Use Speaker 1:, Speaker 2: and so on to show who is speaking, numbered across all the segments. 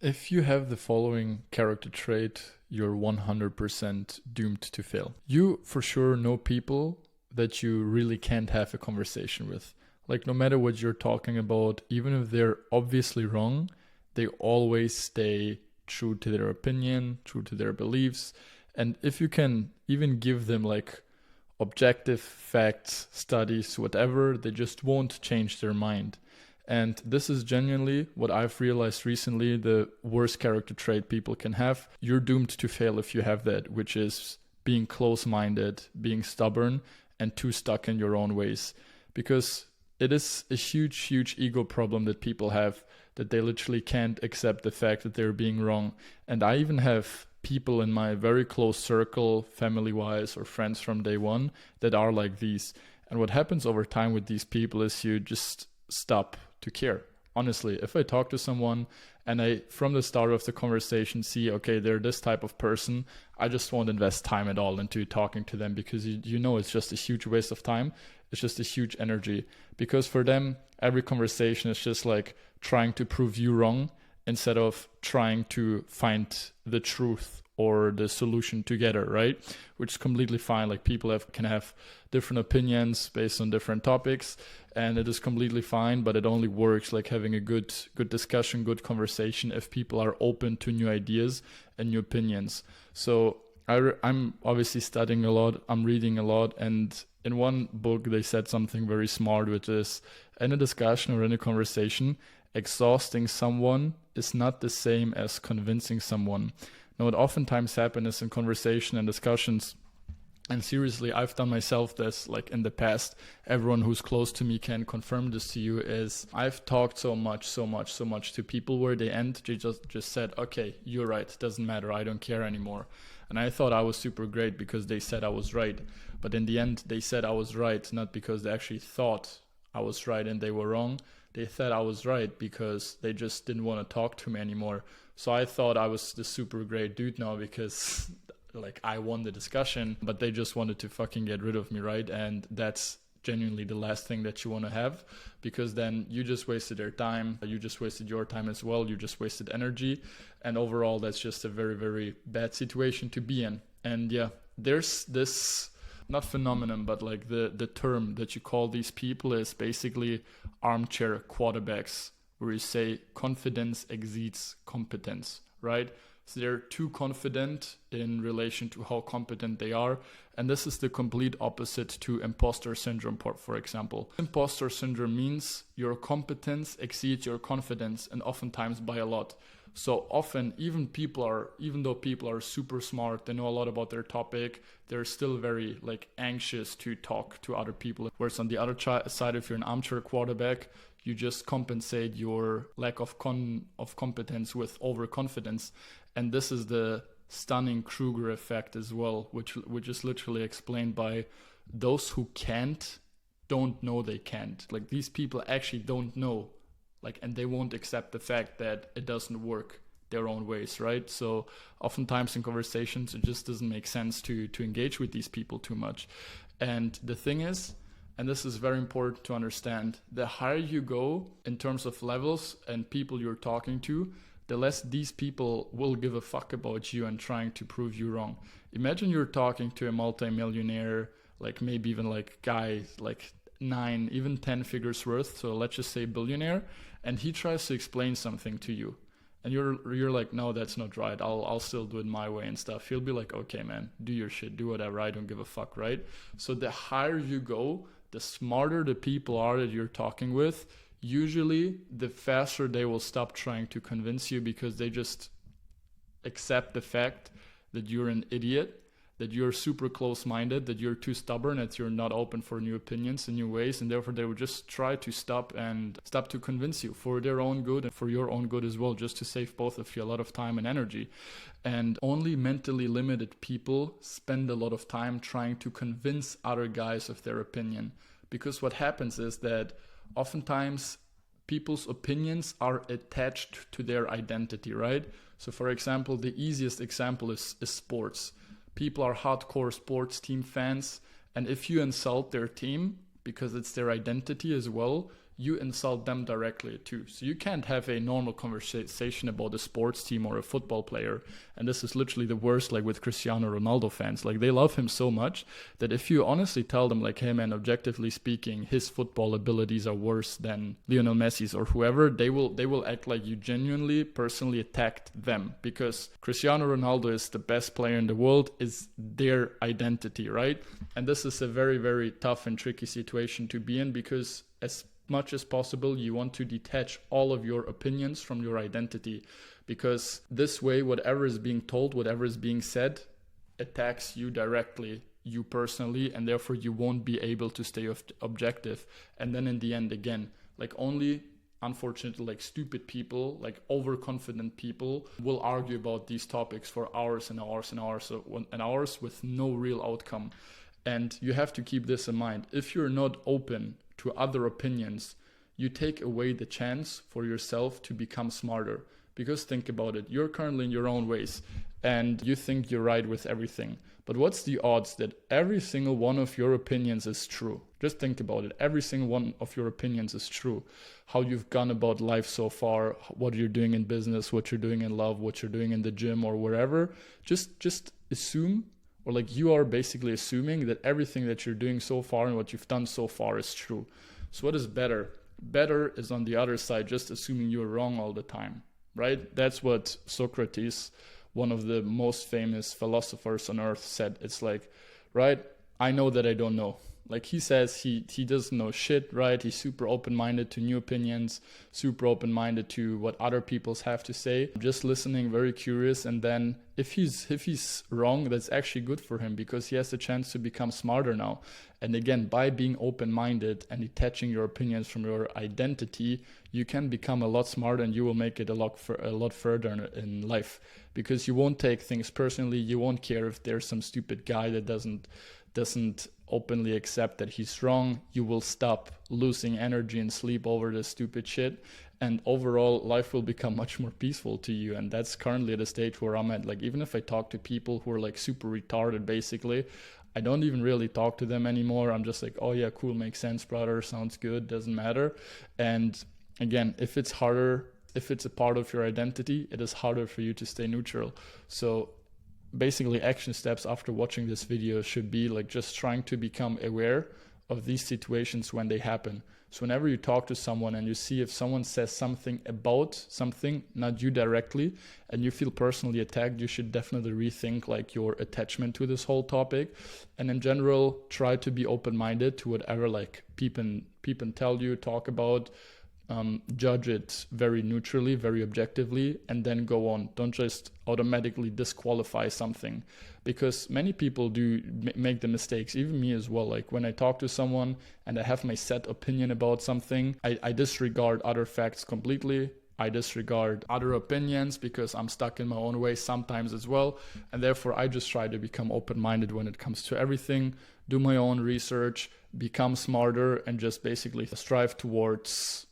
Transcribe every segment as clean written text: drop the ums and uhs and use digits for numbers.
Speaker 1: If you have the following character trait, you're 100% doomed to fail. You for sure know people that you really can't have a conversation with. Like, no matter what you're talking about, even if they're obviously wrong, they always stay true to their opinion, true to their beliefs. And if you can even give them like objective facts, studies, whatever, they just won't change their mind. And this is genuinely what I've realized recently, the worst character trait people can have. You're doomed to fail if you have that, which is being close minded, being stubborn, and too stuck in your own ways. Because it is a huge, huge ego problem that people have, that they literally can't accept the fact that they're being wrong. And I even have people in my very close circle, family wise, or friends from day one, that are like these. And what happens over time with these people is you just stop to care. Honestly, if I talk to someone and I, from the start of the conversation, see, okay, they're this type of person, I just won't invest time at all into talking to them, because you know it's just a huge waste of time. It's just a huge energy, because for them, every conversation is just like trying to prove you wrong instead of trying to find the truth or the solution together, right? Which is completely fine. Like, people can have different opinions based on different topics, and it is completely fine, but it only works like having a good discussion, good conversation, if people are open to new ideas and new opinions. So I'm obviously studying a lot, I'm reading a lot, and in one book they said something very smart, which is, in a discussion or in a conversation, exhausting someone is not the same as convincing someone. Now, what oftentimes happens in conversation and discussions, and seriously, I've done myself this like in the past, everyone who's close to me can confirm this to you, is I've talked so much to people where they just said, okay, you're right, doesn't matter, I don't care anymore. And I thought I was super great because they said I was right. But in the end, they said I was right, not because they actually thought I was right and they were wrong. They said I was right because they just didn't want to talk to me anymore. So I thought I was the super great dude now because like I won the discussion, but they just wanted to fucking get rid of me, right? And that's genuinely the last thing that you want to have, because then you just wasted their time, you just wasted your time as well, you just wasted energy, and overall that's just a very, very bad situation to be in. And yeah, there's this, not phenomenon, but like the term that you call these people is basically armchair quarterbacks, where you say confidence exceeds competence, right? So they're too confident in relation to how competent they are. And this is the complete opposite to imposter syndrome, for example. Imposter syndrome means your competence exceeds your confidence, and oftentimes by a lot. So often, even though people are super smart, they know a lot about their topic, they're still very like anxious to talk to other people. Whereas on the other side, if you're an armchair quarterback, you just compensate your lack of competence with overconfidence. And this is the stunning Kruger effect as well, which is literally explained by those who don't know they can't. Like, these people actually don't know, like, and they won't accept the fact that it doesn't work their own ways, right? So oftentimes in conversations, it just doesn't make sense to engage with these people too much. And the thing is, and this is very important to understand, the higher you go in terms of levels and people you're talking to, the less these people will give a fuck about you and trying to prove you wrong. Imagine you're talking to a multimillionaire, like maybe even like guy, like 9, even 10 figures worth. So let's just say billionaire, and he tries to explain something to you. And you're like, no, that's not right. I'll still do it my way and stuff. He'll be like, okay, man, do your shit, do whatever. I don't give a fuck, right? So the higher you go, the smarter the people are that you're talking with. Usually, the faster they will stop trying to convince you, because they just accept the fact that you're an idiot, that you're super close-minded, that you're too stubborn, that you're not open for new opinions and new ways, and therefore they will just try to stop to convince you for their own good and for your own good as well, just to save both of you a lot of time and energy. And only mentally limited people spend a lot of time trying to convince other guys of their opinion, because what happens is that oftentimes people's opinions are attached to their identity, right? So for example, the easiest example is sports. People are hardcore sports team fans, and if you insult their team, because it's their identity as well, you insult them directly too. So you can't have a normal conversation about a sports team or a football player. And this is literally the worst, like with Cristiano Ronaldo fans. Like they love him so much that if you honestly tell them like, hey man, objectively speaking, his football abilities are worse than Lionel Messi's or whoever, they will act like you genuinely personally attacked them, because Cristiano Ronaldo is the best player in the world, is their identity, right? And this is a very, very tough and tricky situation to be in, because as much as possible you want to detach all of your opinions from your identity, because this way whatever is being told, whatever is being said, attacks you directly, you personally, and therefore you won't be able to stay objective. And then in the end, again, like only unfortunately like stupid people, like overconfident people will argue about these topics for hours and hours and hours and hours with no real outcome. And you have to keep this in mind. If you're not open to other opinions, you take away the chance for yourself to become smarter. Because think about it, you're currently in your own ways and you think you're right with everything. But what's the odds that every single one of your opinions is true? Just think about it. Every single one of your opinions is true. How you've gone about life so far, what you're doing in business, what you're doing in love, what you're doing in the gym or wherever. Just assume, or like you are basically assuming that everything that you're doing so far and what you've done so far is true. So what is better? Better is on the other side, just assuming you're wrong all the time, right? That's what Socrates, one of the most famous philosophers on earth, said. It's like, right, I know that I don't know. Like he says he doesn't know shit, right? He's super open-minded to new opinions, super open-minded to what other people have to say, just listening, very curious. And then if he's wrong, that's actually good for him, because he has the chance to become smarter now. And again, by being open-minded and detaching your opinions from your identity, you can become a lot smarter, and you will make it a lot further in life, because you won't take things personally. You won't care if there's some stupid guy that doesn't openly accept that he's wrong. You will stop losing energy and sleep over this stupid shit, and overall life will become much more peaceful to you. And that's currently the stage where I'm at. Like even if I talk to people who are like super retarded, basically, I don't even really talk to them anymore. I'm just like, oh yeah, cool, makes sense, brother, sounds good, doesn't matter. And again, if it's a part of your identity, it is harder for you to stay neutral. So basically action steps after watching this video should be like just trying to become aware of these situations when they happen. So whenever you talk to someone and you see if someone says something about something, not you directly, and you feel personally attacked, you should definitely rethink like your attachment to this whole topic. And in general, try to be open-minded to whatever like people tell you, talk about. Judge it very neutrally, very objectively, and then go on. Don't just automatically disqualify something, because many people do make the mistakes, even me as well. Like when I talk to someone and I have my set opinion about something, I disregard other facts completely. I disregard other opinions because I'm stuck in my own way sometimes as well. And therefore, I just try to become open-minded when it comes to everything, do my own research, become smarter, and just basically strive towards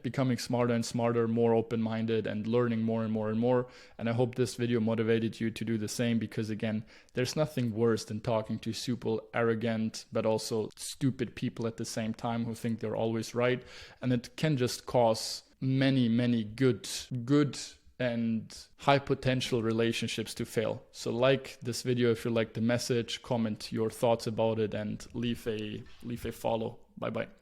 Speaker 1: becoming smarter and smarter, more open-minded, and learning more and more and more. And I hope this video motivated you to do the same, because again, there's nothing worse than talking to super arrogant but also stupid people at the same time who think they're always right. And it can just cause many good and high potential relationships to fail. So like this video if you like the message, comment your thoughts about it, and leave a follow. Bye bye.